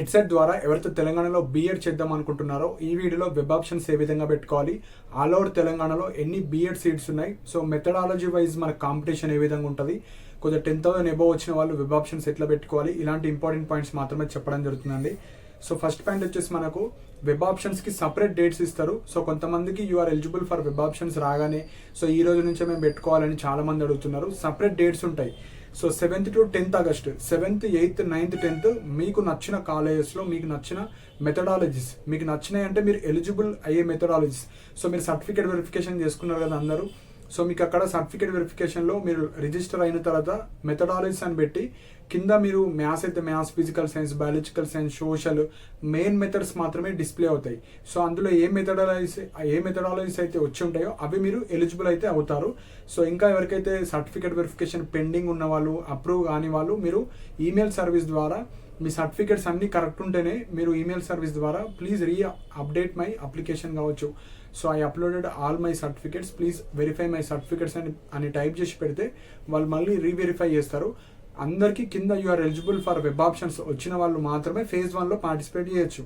Headset ద్వారా ఎవరైతే తెలంగాణలో బీఎడ్ చేద్దాం అనుకుంటున్నారో ఈ వీడియోలో వెబ్ ఆప్షన్స్ ఏ విధంగా పెట్టుకోవాలి, ఆల్ ఓవర్ తెలంగాణలో ఎన్ని బీఎడ్ సీట్స్ ఉన్నాయి, సో మెథడాలజీ వైజ్ మన కాంపిటీషన్ ఏ విధంగా ఉంటుంది, కొద్దిగా 10,000 ఎబో వచ్చిన వాళ్ళు వెబ్ ఆప్షన్స్ ఎట్లా పెట్టుకోవాలి, ఇలాంటి ఇంపార్టెంట్ పాయింట్స్ మాత్రమే చెప్పడం జరుగుతుందండి. సో ఫస్ట్ పాయింట్ వచ్చేసి మనకు వెబ్ ఆప్షన్స్కి సపరేట్ డేట్స్ ఇస్తారు. సో కొంతమందికి you're eligible for web options రాగానే సో ఈ రోజు నుంచే మేము పెట్టుకోవాలని చాలా మంది అడుగుతున్నారు. సపరేట్ డేట్స్ ఉంటాయి. So 7th to 10th August, 7th, 8th, 9th, 10th మీకు నచ్చిన కాలేజెస్లో మీకు నచ్చిన మెథడాలజీస్ మీకు నచ్చినాయి అంటే మీరు ఎలిజిబుల్ అయ్యే మెథడాలజీస్. సో మీరు సర్టిఫికేట్ వెరిఫికేషన్ చేసుకున్నారు కదా అందరూ. సో మీకు అక్కడ సర్టిఫికేట్ వెరిఫికేషన్లో మీరు రిజిస్టర్ అయిన తర్వాత మెథడాలజీస్ అని పెట్టి కింద మీరు మ్యాథ్స్ అయితే maths, physical science, biological science, social main methods మాత్రమే డిస్ప్లే అవుతాయి. సో అందులో ఏ మెథడాలజీస్ అయితే వచ్చి ఉంటాయో అవి మీరు ఎలిజిబుల్ అయితే అవుతారు. సో ఇంకా ఎవరికైతే సర్టిఫికేట్ వెరిఫికేషన్ పెండింగ్ ఉన్న వాళ్ళు, అప్రూవ్ కాని వాళ్ళు మీరు ఈమెయిల్ సర్వీస్ ద్వారా మీ సర్టిఫికేట్స్ అన్నీ కరెక్ట్ ఉంటేనే మీరు ఈమెయిల్ సర్వీస్ ద్వారా ప్లీజ్ అప్డేట్ మై అప్లికేషన్ కావచ్చు. So I uploaded all my certificates, please verify my certificates అని టైప్ చేసి పెడితే వాళ్ళు మళ్ళీ రీవెరిఫై చేస్తారు. అందరికీ కింద you're eligible for web options వచ్చిన వాళ్ళు మాత్రమే phase 1లో పార్టిసిపేట్ చేయొచ్చు.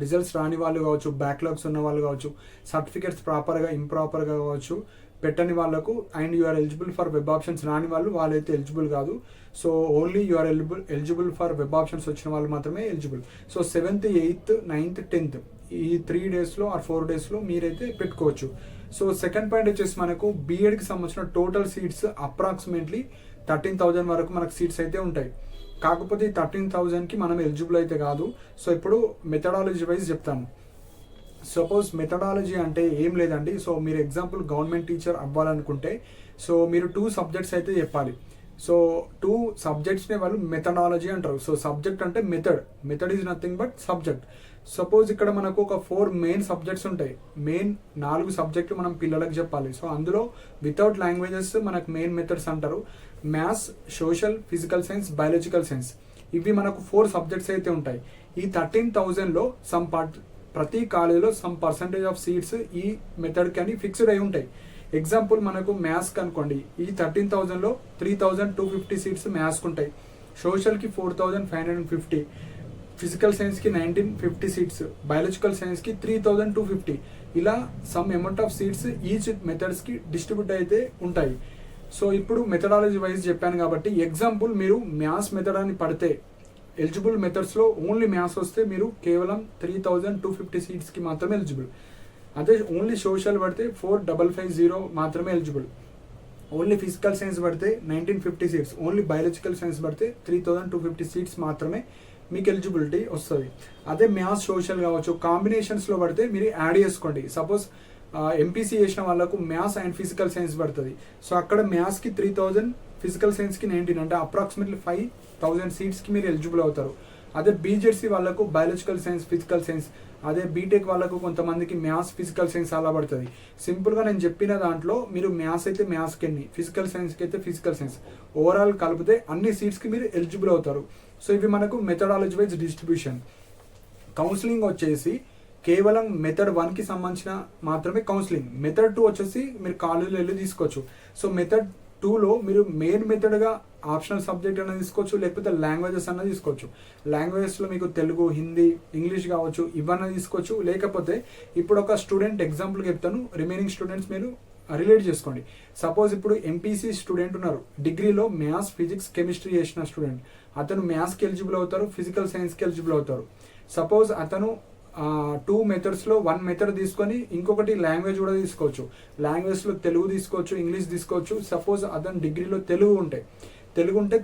రిజల్ట్స్ రాని వాళ్ళు కావచ్చు, బ్యాక్లాగ్స్ ఉన్న వాళ్ళు కావచ్చు, సర్టిఫికేట్స్ ప్రాపర్గా ఇంప్రాపర్గా కావచ్చు పెట్టని వాళ్ళకు and you're eligible for web options రాని వాళ్ళైతే ఎలిజిబుల్ కాదు. So only you're eligible for web options వచ్చిన వాళ్ళు మాత్రమే eligible. So 7th, 8th, 9th, 10th ఈ 3 డేస్లో ఆర్ 4 డేస్లో మీరైతే పెట్టుకోవచ్చు. సో సెకండ్ పాయింట్ వచ్చేసి మనకు బీఎడ్కి సంబంధించిన టోటల్ సీట్స్ అప్రాక్సిమేట్లీ 13,000 వరకు మనకు సీట్స్ అయితే ఉంటాయి. కాకపోతే ఈ 13,000కి మనం ఎలిజిబుల్ అయితే కాదు. సో ఇప్పుడు మెథడాలజీ వైజ్ చెప్తాను. సపోజ్ మెథడాలజీ అంటే ఏం లేదండి. సో మీరు ఎగ్జాంపుల్ గవర్నమెంట్ టీచర్ అవ్వాలనుకుంటే సో మీరు 2 సబ్జెక్ట్స్ అయితే చెప్పాలి. సో 2 సబ్జెక్ట్స్నే వాళ్ళు మెథడాలజీ అంటారు. సో సబ్జెక్ట్ అంటే method is nothing but subject. Suppose ఇక్కడ మనకు ఒక 4 మెయిన్ సబ్జెక్ట్స్ ఉంటాయి. మెయిన్ 4 సబ్జెక్టులు మనం పిల్లలకు చెప్పాలి. సో అందులో వితౌట్ లాంగ్వేజెస్ మనకు మెయిన్ మెథడ్స్ అంటారు. Maths, social, physical science, biological science ఇవి మనకు 4 సబ్జెక్ట్స్ అయితే ఉంటాయి. ఈ 13,000లో ప్రతి కాలేజీలో సమ్ పర్సంటేజ్ ఆఫ్ సీట్స్ ఈ మెథడ్ కానీ ఫిక్స్డ్ అయి ఉంటాయి. ఎగ్జాంపుల్ మనకు మ్యాథ్స్ కనుకోండి, ఈ 13,000లో 3,250 సీట్స్ మ్యాథ్స్కి ఉంటాయి. సోషల్కి 4,550, ఫిజికల్ సైన్స్కి 1,950 సీట్స్, బయాలజికల్ సైన్స్కి 3,250. ఇలా some amount of seats each మెథడ్స్కి డిస్ట్రిబ్యూట్ అయితే ఉంటాయి. సో ఇప్పుడు మెథడాలజీ వైజ్ చెప్పాను కాబట్టి ఎగ్జాంపుల్ మీరు మ్యాథ్స్ మెథడ్ అని పడితే ఎలిజిబుల్ మెథడ్స్లో ఓన్లీ మ్యాథ్స్ వస్తే మీరు కేవలం 3,250 సీట్స్కి మాత్రమే ఎలిజిబుల్. అదే ఓన్లీ సోషల్ పడితే 4,550 మాత్రమే ఎలిజిబుల్. ఓన్లీ ఫిజికల్ సైన్స్ పడితే 1,950 సీట్స్, ఓన్లీ బయాలజికల్ సైన్స్ పడితే 3,250 సీట్స్ మాత్రమే మీకు ఎలిజిబిలిటీ వస్తుంది. అదే మ్యాథ్స్, సోషల్ కావచ్చు కాంబినేషన్స్లో పడితే మీరు యాడ్ చేసుకోండి. సపోజ్ ఎంపీసీ చేసిన వాళ్ళకు మ్యాథ్స్ అండ్ ఫిజికల్ సైన్స్ పడుతుంది. సో అక్కడ మ్యాథ్స్కి 3,000, ఫిజికల్ సైన్స్కి 19, అంటే అప్రాక్సిమేట్లీ 5,000 సీట్స్కి మీరు ఎలిజిబుల్ అవుతారు. అదే బీజెడ్సీ వాళ్ళకు బయాలజికల్ సైన్స్, ఫిజికల్ సైన్స్, అదే బీటెక్ వాళ్ళకు కొంతమందికి మ్యాథ్స్, ఫిజికల్ సైన్స్ అలా పడుతుంది. సింపుల్గా నేను చెప్పిన దాంట్లో మీరు మ్యాథ్స్ అయితే మ్యాథ్స్కి ఎన్ని, ఫిజికల్ సైన్స్కి అయితే ఫిజికల్ సైన్స్ ఓవరాల్ కలిపితే అన్ని సీట్స్కి మీరు ఎలిజిబుల్ అవుతారు. సో ఇవి మనకు మెథడాలజీ వైజ్ డిస్ట్రిబ్యూషన్. కౌన్సిలింగ్ వచ్చేసి కేవలం మెథడ్ 1కి సంబంధించిన మాత్రమే కౌన్సిలింగ్. మెథడ్ 2 వచ్చేసి మీరు కాలేజీలో వెళ్ళి తీసుకోవచ్చు. సో మెథడ్ 2లో మీరు మెయిన్ మెథడ్గా ఆప్షనల్ సబ్జెక్ట్ అనేది తీసుకోవచ్చు, లేకపోతే లాంగ్వేజెస్ అన్నది తీసుకోవచ్చు. లాంగ్వేజెస్లో మీకు తెలుగు, హిందీ, ఇంగ్లీష్ కావచ్చు ఇవన్నీ తీసుకోవచ్చు. లేకపోతే ఇప్పుడు ఒక స్టూడెంట్ ఎగ్జాంపుల్గా చెప్తాను, రిమైనింగ్ స్టూడెంట్స్ మీరు రిలేట్ చేసుకోండి. సపోజ్ ఇప్పుడు ఎంపీసీ స్టూడెంట్ ఉన్నారు, డిగ్రీలో మ్యాథ్స్, ఫిజిక్స్, కెమిస్ట్రీ చేసిన స్టూడెంట్, అతను మ్యాథ్స్కి ఎలిజిబుల్ అవుతారు, ఫిజికల్ సైన్స్కి ఎలిజిబుల్ అవుతారు. సపోజ్ అతను 2 మెథడ్స్లో 1 మెథడ్ తీసుకొని ఇంకొకటి లాంగ్వేజ్ కూడా తీసుకోవచ్చు. లాంగ్వేజ్లో తెలుగు తీసుకోవచ్చు, ఇంగ్లీష్ తీసుకోవచ్చు. సపోజ్ అతను డిగ్రీలో తెలుగు ఉంటే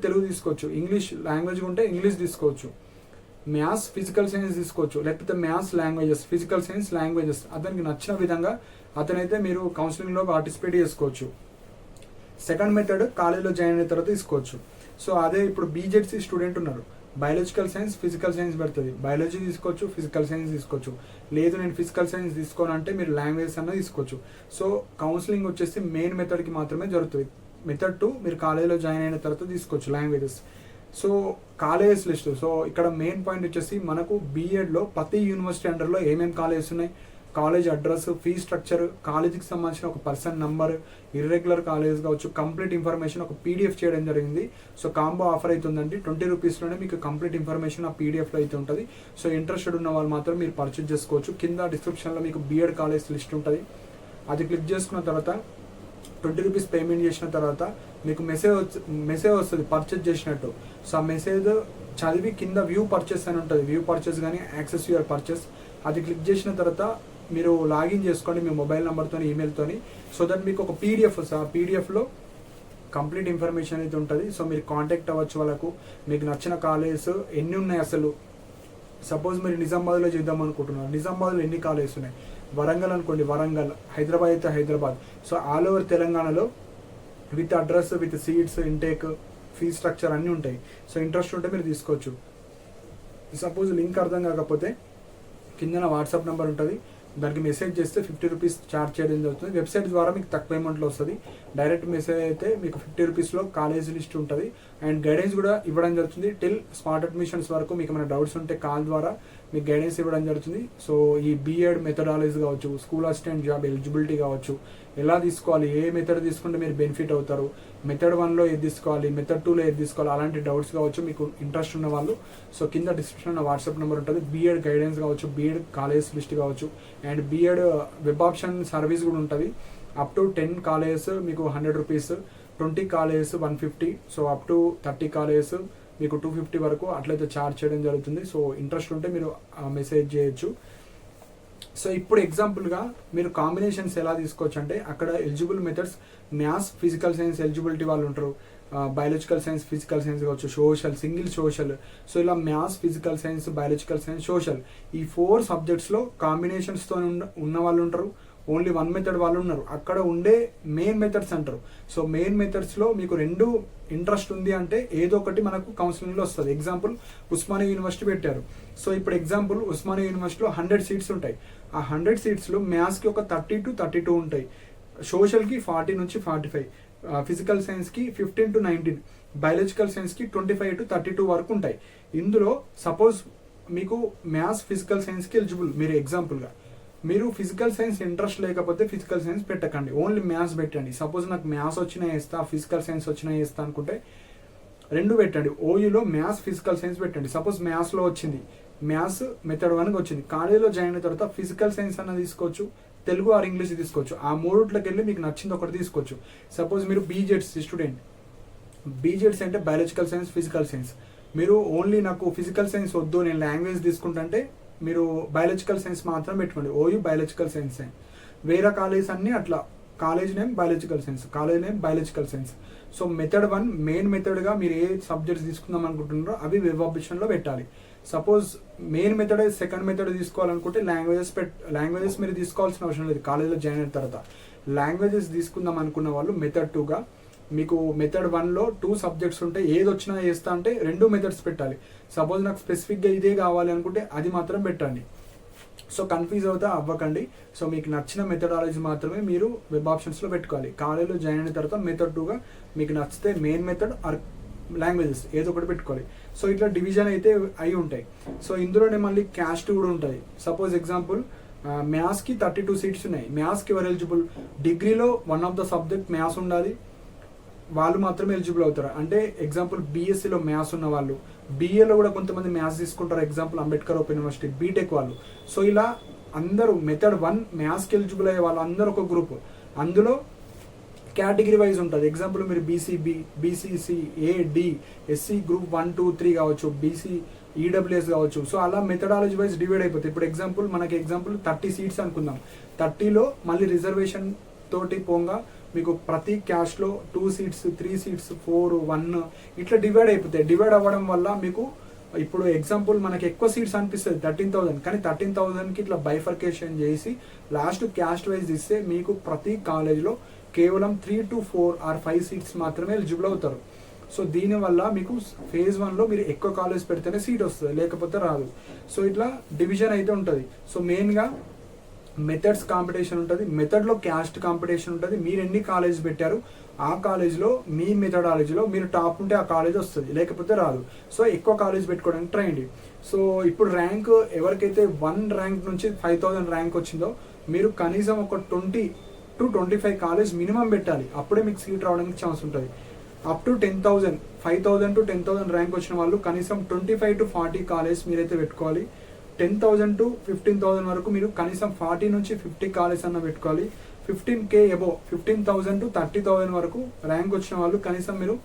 తెలుగు తీసుకోవచ్చు, ఇంగ్లీష్ లాంగ్వేజ్ ఉంటే ఇంగ్లీష్ తీసుకోవచ్చు. మ్యాథ్స్, ఫిజికల్ సైన్స్ తీసుకోవచ్చు, లేకపోతే maths, languages, physical science, languages అతనికి నచ్చిన విధంగా అతనైతే మీరు కౌన్సిలింగ్లో పార్టిసిపేట్ చేసుకోవచ్చు. సెకండ్ మెథడ్ కాలేజీలో జాయిన్ అయిన తర్వాత తీసుకోవచ్చు. సో అదే ఇప్పుడు బీజెడ్సీ స్టూడెంట్ ఉన్నారు, బయాలజికల్ సైన్స్, ఫిజికల్ సైన్స్ పడుతుంది, బయాలజీ తీసుకోవచ్చు, ఫిజికల్ సైన్స్ తీసుకోవచ్చు. లేదు నేను ఫిజికల్ సైన్స్ తీసుకోనంటే మీరు లాంగ్వేజెస్ అన్న తీసుకోవచ్చు. సో కౌన్సిలింగ్ వచ్చేసి మెయిన్ మెథడ్కి మాత్రమే జరుగుతుంది. మెథడ్ 2 మీరు కాలేజీలో జాయిన్ అయిన తర్వాత తీసుకోవచ్చు languages. So colleges list. So ఇక్కడ మెయిన్ పాయింట్ వచ్చేసి మనకు బీఎడ్లో ప్రతి యూనివర్సిటీ అండర్లో ఏమేమి కాలేజెస్ ఉన్నాయి, కాలేజ్ అడ్రస్, ఫీ స్ట్రక్చర్, కాలేజీకి సంబంధించిన ఒక పర్సన్ నంబర్, ఇర్రెగ్యులర్ కాలేజ్ కావచ్చు, కంప్లీట్ ఇన్ఫర్మేషన్ ఒక పీడిఎఫ్ చేయడం జరిగింది. సో కాంబో ఆఫర్ అవుతుందండి, 20 రూపీస్లోనే మీకు కంప్లీట్ ఇన్ఫర్మేషన్ ఆ పీడిఎఫ్లో అయితే ఉంటుంది. సో ఇంట్రెస్టెడ్ ఉన్న వాళ్ళు మాత్రం మీరు పర్చేజ్ చేసుకోవచ్చు. కింద డిస్క్రిప్షన్లో మీకు బీఎడ్ కాలేజ్ లిస్ట్ ఉంటుంది, అది క్లిక్ చేసుకున్న తర్వాత 20 రూపీస్ పేమెంట్ చేసిన తర్వాత మీకు మెసేజ్ వస్తుంది పర్చేజ్ చేసినట్టు. సో ఆ మెసేజ్ చదివి కింద వ్యూ పర్చేస్ అని ఉంటుంది, వ్యూ పర్చేస్ కానీ యాక్సెస్ యువర్ పర్చేస్, అది క్లిక్ చేసిన తర్వాత మీరు లాగిన్ చేసుకోండి మీ మొబైల్ నెంబర్తో, ఈమెయిల్తోని. సో దట్ మీకు ఒక పీడిఎఫ్ వస్తుంది, ఆ పీడిఎఫ్లో కంప్లీట్ ఇన్ఫర్మేషన్ అయితే ఉంటుంది. సో మీరు కాంటాక్ట్ అవ్వచ్చు వాళ్ళకు. మీకు నచ్చిన కాలేజెస్ ఎన్ని ఉన్నాయి అసలు, సపోజ్ మీరు నిజామాబాద్లో చేద్దాం అనుకుంటున్నారు, నిజామాబాద్లో ఎన్ని కాలేజెస్ ఉన్నాయి, వరంగల్ అనుకోండి వరంగల్, హైదరాబాద్ అయితే హైదరాబాద్. సో ఆల్ ఓవర్ తెలంగాణలో with address, with seats, intake, fee structure అన్నీ ఉంటాయి. సో ఇంట్రెస్ట్ ఉంటే మీరు తీసుకోవచ్చు. సపోజ్ లింక్ అర్థం కాకపోతే కింద వాట్సాప్ నెంబర్ ఉంటుంది, దానికి మెసేజ్ చేస్తే 50 రూపీస్ ఛార్జ్ చేయడం జరుగుతుంది. వెబ్సైట్ ద్వారా మీకు తక్కువ అమౌంట్లో వస్తుంది. డైరెక్ట్ మెసేజ్ అయితే మీకు 50 రూపీస్లో కాలేజ్ లిస్ట్ ఉంటుంది అండ్ గైడెన్స్ కూడా ఇవ్వడం జరుగుతుంది. టిల్ స్మార్ట్ అడ్మిషన్స్ వరకు మీకు ఏమైనా డౌట్స్ ఉంటే కాల్ ద్వారా మీకు గైడెన్స్ ఇవ్వడం జరుగుతుంది. సో ఈ బీఎడ్ మెథడాలజీ కావచ్చు, స్కూల్ అసిస్టెంట్ జాబ్ ఎలిజిబిలిటీ కావచ్చు, ఎలా తీసుకోవాలి, ఏ మెథడ్ తీసుకుంటే మీరు బెనిఫిట్ అవుతారు, మెథడ్ 1లో ఏది తీసుకోవాలి, మెథడ్ 2లో ఏది తీసుకోవాలి, అలాంటి డౌట్స్ కావచ్చు మీకు ఇంట్రెస్ట్ ఉన్న వాళ్ళు. సో కింద డిస్క్రిప్షన్లో వాట్సాప్ నెంబర్ ఉంటుంది. బీఎడ్ గైడెన్స్ కావచ్చు, బీఎడ్ కాలేజ్ లిస్ట్ కావచ్చు and BEd web option service కూడా ఉంటుంది. అప్ టు 10 కాలేజెస్ మీకు 100 rupees, 20 colleges 150, so up to 30 colleges మీకు 250 వరకు అట్లయితే ఛార్జ్ చేయడం జరుగుతుంది. సో ఇంట్రెస్ట్ ఉంటే మీరు మెసేజ్ చేయొచ్చు. సో ఇప్పుడు ఎగ్జాంపుల్గా మీరు కాంబినేషన్స్ ఎలా తీసుకోవచ్చు అంటే, అక్కడ eligible methods maths, physical science eligibility వాళ్ళు ఉంటారు, బయాలజికల్ సైన్స్, ఫిజికల్ సైన్స్ కావచ్చు, సోషల్, సింగిల్ సోషల్. సో ఇలా maths, physical science, biological science, social, ఈ 4 సబ్జెక్ట్స్లో కాంబినేషన్స్తో ఉన్న వాళ్ళు ఉంటారు, ఓన్లీ 1 మెథడ్ వాళ్ళు ఉన్నారు. అక్కడ ఉండే మెయిన్ మెథడ్స్ అంటారు. సో మెయిన్ మెథడ్స్లో మీకు 2 ఇంట్రెస్ట్ ఉంది అంటే ఏదో ఒకటి మనకు కౌన్సిలింగ్లో వస్తుంది. ఎగ్జాంపుల్ ఉస్మానియా యూనివర్సిటీ పెట్టారు. సో ఇప్పుడు ఎగ్జాంపుల్ ఉస్మానియా యూనివర్సిటీలో 100 సీట్స్ ఉంటాయి. ఆ 100 సీట్స్లో మ్యాథ్స్కి ఒక 30 to 32 ఉంటాయి, సోషల్కి 40 నుంచి 45, ఫిజికల్ సైన్స్కి 15 to 19, బయాలజికల్ సైన్స్కి 25 to 32 వరకు ఉంటాయి. ఇందులో సపోజ్ మీకు మ్యాథ్స్, ఫిజికల్ సైన్స్కి ఎలిజిబుల్, మీరు ఎగ్జాంపుల్గా మీరు ఫిజికల్ సైన్స్ ఇంట్రెస్ట్ లేకపోతే ఫిజికల్ సైన్స్ పెట్టకండి, ఓన్లీ మ్యాథ్స్ పెట్టండి. సపోజ్ నాకు మ్యాథ్స్ వచ్చినా వేస్తా, ఫిజికల్ సైన్స్ వచ్చినా వేస్తా అనుకుంటే 2 పెట్టండి. ఓయూలో మ్యాథ్స్, ఫిజికల్ సైన్స్ పెట్టండి. సపోజ్ మ్యాథ్స్లో వచ్చింది, మ్యాథ్స్ మెథడ్ 1కి వచ్చింది, కాలేజీలో జాయిన్ అయిన తర్వాత ఫిజికల్ సైన్స్ అన్న తీసుకోవచ్చు, తెలుగు ఆర్ ఇంగ్లీష్ తీసుకోవచ్చు. ఆ 3ట్లోకి వెళ్ళి మీకు నచ్చింది ఒకటి తీసుకోవచ్చు. సపోజ్ మీరు బీజెడ్స్ స్టూడెంట్, బీజెడ్స్ అంటే బయాలజికల్ సైన్స్, ఫిజికల్ సైన్స్, మీరు ఓన్లీ నాకు ఫిజికల్ సైన్స్ వద్దు నేను లాంగ్వేజ్ తీసుకుంటే మీరు బయాలజికల్ సైన్స్ మాత్రం పెట్టుకోండి, ఓయూ బయాలజికల్ సైన్స్. వేరే కాలేజ్ అన్నీ అట్లా, college name biological science, college name biological science. So method 1 main మెథడ్గా మీరు ఏ సబ్జెక్ట్స్ తీసుకుందాం అనుకుంటున్నారో అవి వెబ్ ఆప్షన్లో పెట్టాలి. Suppose main method, second method తీసుకోవాలనుకుంటే లాంగ్వేజెస్ మీరు తీసుకోవాల్సిన అవసరం లేదు. కాలేజ్లో జాయిన్ అయిన తర్వాత లాంగ్వేజెస్ తీసుకుందాం అనుకున్న వాళ్ళు మెథడ్ 2గా, మీకు మెథడ్ 1లో 2 సబ్జెక్ట్స్ ఉంటాయి, ఏది వచ్చినా చేస్తా అంటే 2 మెథడ్స్ పెట్టాలి. సపోజ్ నాకు స్పెసిఫిక్గా ఇదే కావాలి అనుకుంటే అది మాత్రం పెట్టండి. సో కన్ఫ్యూజ్ అవుతా అవ్వకండి. సో మీకు నచ్చిన మెథడాలజీ మాత్రమే మీరు వెబ్ ఆప్షన్స్లో పెట్టుకోవాలి. కాలేజ్లో జాయిన్ అయిన తర్వాత మెథడ్ 2గా మీకు నచ్చితే మెయిన్ మెథడ్ ఆర్ లాంగ్వేజెస్ ఏదో ఒకటి పెట్టుకోవాలి. సో ఇట్లా డివిజన్ అయితే అయి ఉంటాయి. సో ఇందులోనే మళ్ళీ క్యాస్ట్ కూడా ఉంటుంది. సపోజ్ ఎగ్జాంపుల్ మ్యాథ్స్కి 32 సీట్స్ ఉన్నాయి, మ్యాథ్స్కి ఎవరు ఎలిజిబుల్, డిగ్రీలో 1 ఆఫ్ ద సబ్జెక్ట్ మ్యాథ్స్ ఉండాలి, వాళ్ళు మాత్రమే ఎలిజిబుల్ అవుతారు. అంటే ఎగ్జాంపుల్ బీఎస్సీలో మ్యాథ్స్ ఉన్న వాళ్ళు, బీఏలో కూడా కొంతమంది మ్యాథ్స్ తీసుకుంటారు, example Ambedkar open university, BTech వాళ్ళు. సో ఇలా అందరూ మెథడ్ 1 మ్యాథ్స్కి ఎలిజిబుల్ అయ్యే వాళ్ళు అందరూ ఒక గ్రూప్. అందులో కేటగిరీ వైజ్ ఉంటుంది. ఎగ్జాంపుల్ మీరు BCB, BCC, AD, SC group 1, 2, 3 కావచ్చు, బీసీ ఈడబ్ల్యూఎస్ కావచ్చు. సో అలా మెథడాలజీ వైజ్ డివైడ్ అయిపోతుంది. ఇప్పుడు ఎగ్జాంపుల్ మనకి 30 సీట్స్ అనుకుందాం, 30లో మళ్ళీ రిజర్వేషన్ తోటి పోగా మీకు ప్రతి క్యాస్ట్లో 2 సీట్స్, 3 సీట్స్, 4, 1 ఇట్లా డివైడ్ అయిపోతాయి. డివైడ్ అవ్వడం వల్ల మీకు ఇప్పుడు ఎగ్జాంపుల్ మనకి ఎక్కువ సీట్స్ అనిపిస్తుంది 13,000, కానీ 13,000కి ఇట్లా బైఫర్కేషన్ చేసి లాస్ట్ క్యాస్ట్ వైజ్ ఇస్తే మీకు ప్రతి కాలేజ్లో కేవలం 3 to 4 or 5 సీట్స్ మాత్రమే ఎలిజిబుల్ అవుతారు. సో దీనివల్ల మీకు ఫేజ్ 1లో మీరు ఎక్కువ కాలేజ్ పెడితేనే సీట్ వస్తుంది, లేకపోతే రాదు. సో ఇట్లా డివిజన్ అయితే ఉంటుంది. సో మెయిన్గా మెథడ్స్ కాంపిటీషన్ ఉంటుంది, మెథడ్లో క్యాస్ట్ కాంపిటీషన్ ఉంటుంది. మీరు ఎన్ని కాలేజ్ పెట్టారు ఆ కాలేజ్లో మీ మెథడాలజీలో మీరు టాప్ ఉంటే ఆ కాలేజ్ వస్తుంది, లేకపోతే రాదు. సో ఎక్కువ కాలేజ్ పెట్టుకోవడానికి ట్రై చేయండి. సో ఇప్పుడు ర్యాంక్ ఎవరికైతే 1 ర్యాంక్ నుంచి 5000 ర్యాంక్ వచ్చిందో మీరు కనీసం ఒక 20 to 25 కాలేజ్ మినిమం పెట్టాలి, అప్పుడే మీకు సీట్ రావడానికి ఛాన్స్ ఉంటుంది. అప్ టు 10,000 5,000 to 10,000 ర్యాంక్ వచ్చిన వాళ్ళు కనీసం 25 to 40 కాలేజ్ మీరైతే పెట్టుకోవాలి. 10,000 to 15,000 వరకు మీరు కనీసం 40 నుంచి 50 కాలేజ్ అన్న పెట్టుకోవాలి. 15K అబోవ్ 15,000 to 30,000 వరకు ర్యాంక్ వచ్చిన వాళ్ళు కనీసం మీరు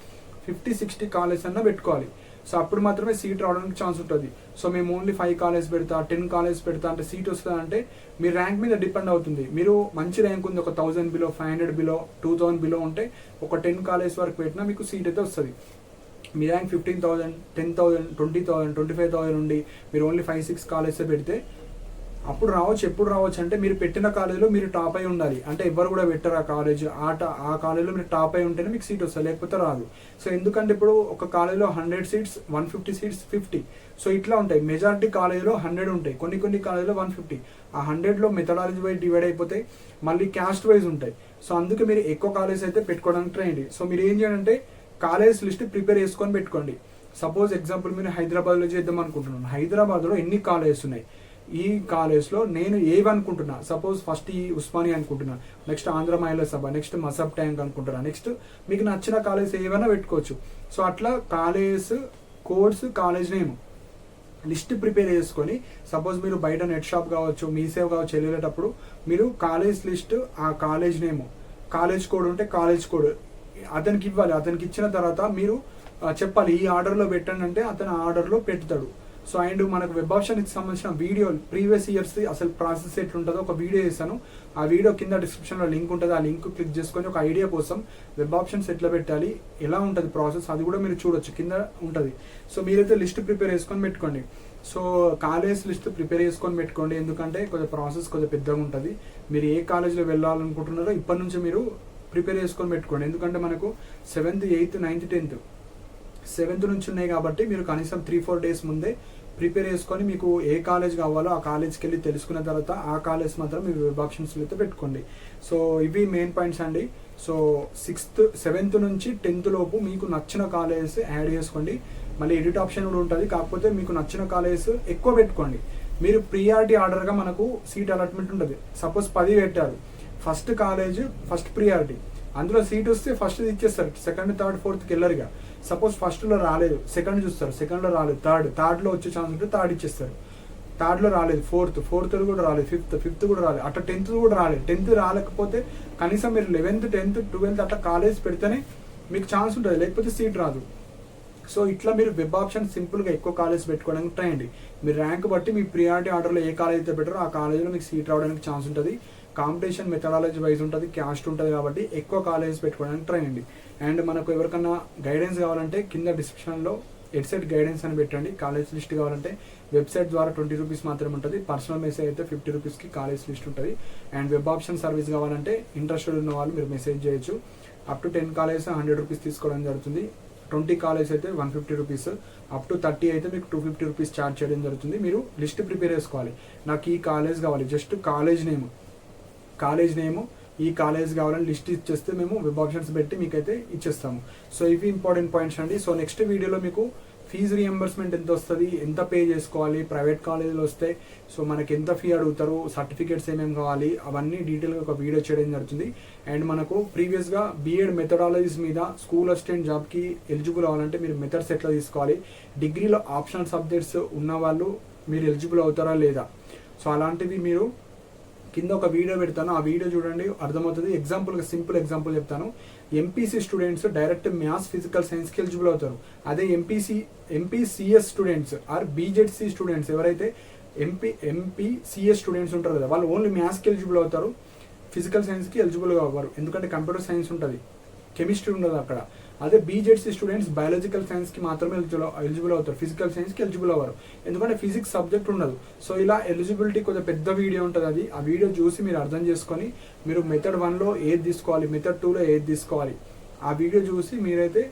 50-60 కాలేజ్ అన్న పెట్టుకోవాలి. సో అప్పుడు మాత్రమే సీట్ రావడానికి ఛాన్స్ ఉంటుంది. సో మేము ఓన్లీ 5 కాలేజ్ పెడతా 10 కాలేజ్ పెడతా అంటే సీట్ వస్తుందా అంటే మీ ర్యాంక్ మీద డిపెండ్ అవుతుంది. మీరు మంచి ర్యాంక్ ఉంది, ఒక 1000 బిలో, 500 బిలో, 2000 బిలో ఉంటే ఒక 10 కాలేజ్ వరకు పెట్టినా మీకు సీట్ అయితే వస్తుంది. మీ ర్యాంక్ 15,000, 10,000, 20,000, 25,000 ఉండి మీరు ఓన్లీ 5-6 కాలేజెస్ పెడితే అప్పుడు రావచ్చు. ఎప్పుడు రావచ్చు అంటే మీరు పెట్టిన కాలేజీలో మీరు టాప్ అయి ఉండాలి. అంటే ఎవరు కూడా పెట్టరు ఆ కాలేజ్, ఆ కాలేజీలో మీరు టాప్ అయి ఉంటేనే మీకు సీట్ వస్తుంది, లేకపోతే రాదు. సో ఎందుకంటే ఇప్పుడు ఒక కాలేజీలో 100 సీట్స్ 150 సీట్స్ 50, సో ఇట్లా ఉంటాయి. మెజారిటీ కాలేజీలో 100 ఉంటాయి, కొన్ని కాలేజీలో 150. ఆ 100లో మెథడాలజీ వైజ్ డివైడ్ అయిపోతాయి, మళ్ళీ క్యాస్ట్ వైజ్ ఉంటాయి. సో అందుకే మీరు ఎక్కువ కాలేజ్ అయితే పెట్టుకోవడానికి ట్రై చేయండి. సో మీరు ఏం చేయాలంటే కాలేజ్ లిస్ట్ ప్రిపేర్ చేసుకొని పెట్టుకోండి. సపోజ్ ఎగ్జాంపుల్ మీరు హైదరాబాద్లో చేద్దాం అనుకుంటున్నాను. హైదరాబాద్లో ఎన్ని కాలేజెస్ ఉన్నాయి, ఈ కాలేజ్లో నేను ఏవనుకుంటున్నా, సపోజ్ ఫస్ట్ ఈ ఉస్మానియా అనుకుంటున్నా, నెక్స్ట్ ఆంధ్ర మహిళా సభ, నెక్స్ట్ మసబ్ ట్యాంక్ అనుకుంటున్నా, నెక్స్ట్ మీకు నచ్చిన కాలేజ్ ఏవైనా పెట్టుకోవచ్చు. సో అట్లా college codes, college name list prepare చేసుకొని, సపోజ్ మీరు బయట నెట్ షాప్ కావచ్చు, మీ సేవ్ కావచ్చు వెళ్ళేటప్పుడు మీరు కాలేజ్ లిస్ట్, ఆ కాలేజ్ నేమ్, కాలేజ్ కోడ్ ఉంటే కాలేజ్ కోడ్ అతనికి ఇవ్వాలి. అతనికి ఇచ్చిన తర్వాత మీరు చెప్పాలి ఈ ఆర్డర్లో పెట్టండి అంటే అతను ఆర్డర్లో పెడతాడు. సో అండ్ మనకు వెబ్ ఆప్షన్కి సంబంధించిన వీడియో ప్రీవియస్ ఇయర్స్ అసలు ప్రాసెస్ ఎట్లుంటుందో ఒక వీడియో చేశాను. ఆ వీడియో కింద డిస్క్రిప్షన్లో లింక్ ఉంటుంది, ఆ లింక్ క్లిక్ చేసుకొని ఒక ఐడియా కోసం వెబ్ ఆప్షన్స్ ఎట్లా పెట్టాలి, ఎలా ఉంటుంది ప్రాసెస్ అది కూడా మీరు చూడొచ్చు, కింద ఉంటుంది. సో మీరైతే లిస్ట్ ప్రిపేర్ చేసుకొని పెట్టుకోండి. సో కాలేజ్ లిస్ట్ ప్రిపేర్ చేసుకొని పెట్టుకోండి, ఎందుకంటే కొంచెం ప్రాసెస్ కొంచెం పెద్దగా ఉంటుంది. మీరు ఏ కాలేజ్లో వెళ్ళాలనుకుంటున్నారో ఇప్పటి నుంచి మీరు ప్రిపేర్ చేసుకొని పెట్టుకోండి. ఎందుకంటే మనకు 7th, 8th, 9th, 10th 7th నుంచి ఉన్నాయి కాబట్టి మీరు కనీసం 3-4 డేస్ ముందే ప్రిపేర్ చేసుకొని మీకు ఏ కాలేజ్ కావాలో ఆ కాలేజ్కి వెళ్ళి తెలుసుకున్న తర్వాత ఆ కాలేజ్ మాత్రం మీరు వెబ్ ఆప్షన్స్లో అయితే పెట్టుకోండి. సో ఇవి మెయిన్ పాయింట్స్ అండి. సో 7th నుంచి 10th లోపు మీకు నచ్చిన కాలేజెస్ యాడ్ చేసుకోండి. మళ్ళీ ఎడిట్ ఆప్షన్ కూడా ఉంటుంది, కాకపోతే మీకు నచ్చిన కాలేజెస్ ఎక్కువ పెట్టుకోండి. మీరు ప్రియారిటీ ఆర్డర్గా మనకు సీట్ అలాట్మెంట్ ఉంటుంది. సపోజ్ 10 పెట్టారు, ఫస్ట్ కాలేజ్ ఫస్ట్ ప్రియారిటీ, అందులో సీట్ వస్తే ఫస్ట్ ఇచ్చేస్తారు, సెకండ్, థర్డ్, ఫోర్త్కి వెళ్ళరుగా. సపోజ్ ఫస్ట్లో రాలేదు, సెకండ్ చూస్తారు, సెకండ్లో రాలేదు, థర్డ్లో వచ్చే ఛాన్స్ ఉంటే థర్డ్ ఇచ్చేస్తారు, థర్డ్లో రాలేదు ఫోర్త్లో కూడా రాలేదు, ఫిఫ్త్ కూడా రాలేదు, అట్లా 10th కూడా రాలేదు. 10th రాలేకపోతే కనీసం మీరు 11th, 10th, 12th అట్లా కాలేజ్ పెడితేనే మీకు ఛాన్స్ ఉంటుంది, లేకపోతే సీట్ రాదు. సో ఇట్లా మీరు వెబ్ ఆప్షన్ సింపుల్గా ఎక్కువ కాలేజ్ పెట్టుకోవడానికి ట్రై చేయండి. మీ ర్యాంక్ బట్టి మీ ప్రియారిటీ ఆర్డర్లో ఏ కాలేజ్ అయితే పెట్టారో ఆ కాలేజ్లో మీకు సీట్ రావడానికి ఛాన్స్ ఉంటుంది. కాంపిటీషన్ మెథడాలజీ వైజ్ ఉంటుంది, క్యాస్ట్ ఉంటుంది, కాబట్టి ఎక్కువ కాలేజ్ పెట్టుకోవడానికి ట్రై చేయండి. అండ్ మనకు ఎవరికన్నా గైడెన్స్ కావాలంటే కింద డిస్క్రిప్షన్లో వెబ్సైట్ గైడెన్స్ అని పెట్టండి. కాలేజ్ లిస్ట్ కావాలంటే వెబ్సైట్ ద్వారా 20 రూపీస్ మాత్రమే ఉంటుంది. పర్సనల్ మెసేజ్ అయితే 50 రూపీస్కి కాలేజ్ లిస్ట్ ఉంటుంది. అండ్ వెబ్ ఆప్షన్ సర్వీస్ కావాలంటే ఇంట్రెస్టెడ్ ఉన్న వాళ్ళు మీరు మెసేజ్ చేయొచ్చు. అప్ టు 10 కాలేజ్ 100 రూపీస్ తీసుకోవడం జరుగుతుంది. 20 కాలేజ్ అయితే 150 రూపీస్, అప్ టు 30 అయితే మీకు 250 రూపీస్ ఛార్జ్ చేయడం జరుగుతుంది. మీరు లిస్ట్ ప్రిపేర్ చేసుకోవాలి, నాకు ఈ కాలేజ్ కావాలి, జస్ట్ కాలేజ్ నేము ఈ కాలేజ్ కావాలని లిస్ట్ ఇచ్చేస్తే మేము వెబ్ ఆప్షన్స్ పెట్టి మీకైతే ఇచ్చేస్తాము. సో ఇవి ఇంపార్టెంట్ పాయింట్స్ అండి. సో నెక్స్ట్ వీడియోలో మీకు ఫీజు రియంబర్స్మెంట్ ఎంత వస్తుంది, ఎంత పే చేసుకోవాలి, ప్రైవేట్ కాలేజీలో వస్తే సో మనకి ఎంత ఫీ అడుగుతారు, సర్టిఫికేట్స్ ఏమేమి కావాలి, అవన్నీ డీటెయిల్గా ఒక వీడియో చేయడం జరుగుతుంది. అండ్ మనకు ప్రీవియస్గా బీఎడ్ మెథడాలజీస్ మీద స్కూల్ అసిస్టెంట్ జాబ్కి ఎలిజిబుల్ అవ్వాలంటే మీరు మెథడ్స్ ఎట్లా తీసుకోవాలి, డిగ్రీలో ఆప్షనల్ సబ్జెక్ట్స్ ఉన్న వాళ్ళు మీరు ఎలిజిబుల్ అవుతారా లేదా, సో అలాంటివి మీరు కింద ఒక వీడియో పెడతాను, ఆ వీడియో చూడండి, అర్థమవుతుంది. ఎగ్జాంపుల్గా సింపుల్ ఎగ్జాంపుల్ చెప్తాను. MPC students direct maths, physical, సైన్స్కి ఎలిజిబుల్ అవుతారు. అదే MPCs students or BZC students ఎవరైతే ఎంపీసీఎస్ స్టూడెంట్స్ ఉంటారు కదా, వాళ్ళు ఓన్లీ మ్యాథ్స్కి ఎలిజిబుల్ అవుతారు, ఫిజికల్ సైన్స్కి ఎలిజిబుల్గా అవ్వరు, ఎందుకంటే కంప్యూటర్ సైన్స్ ఉంటుంది, కెమిస్ట్రీ ఉండదు అక్కడ. అదే బీజెడ్సీ స్టూడెంట్స్ బయాలజికల్ సైన్స్కి మాత్రమే ఎలిజిబుల్ అవుతారు, ఫిజికల్ సైన్స్కి ఎలిజిబుల్ అవ్వరు, ఎందుకంటే ఫిజిక్స్ సబ్జెక్ట్ ఉండదు. సో ఇలా ఎలిజిబిలిటీ కొంచెం పెద్ద వీడియో ఉంటుంది, ఆ వీడియో చూసి మీరు అర్థం చేసుకొని మీరు మెథడ్ 1లో ఏది తీసుకోవాలి, మెథడ్ 2లో ఏది తీసుకోవాలి, ఆ వీడియో చూసి మీరైతే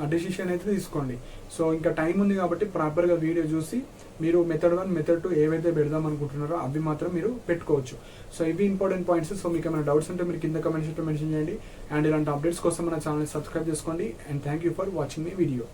ఆ డెసిషన్ అయితే తీసుకోండి. సో ఇంకా టైం ఉంది కాబట్టి ప్రాపర్గా వీడియో చూసి మీరు మెథడ్ 1, మెథడ్ 2 ఏవైతే పెడదాం అనుకుంటున్నారో అవి మాత్రం మీరు పెట్టుకోవచ్చు. సో ఇవి ఇంపార్టెంట్ పాయింట్స్. సో మీకు ఏమైనా డౌట్స్ ఉంటే మీరు కింద కమెంట్ సెక్షన్లో మెన్షన్ చేయండి. అండ్ ఇలాంటి అప్డేట్స్ కోసం మన ఛానల్ సబ్స్క్రైబ్ చేసుకోండి. And thank you for watching my video.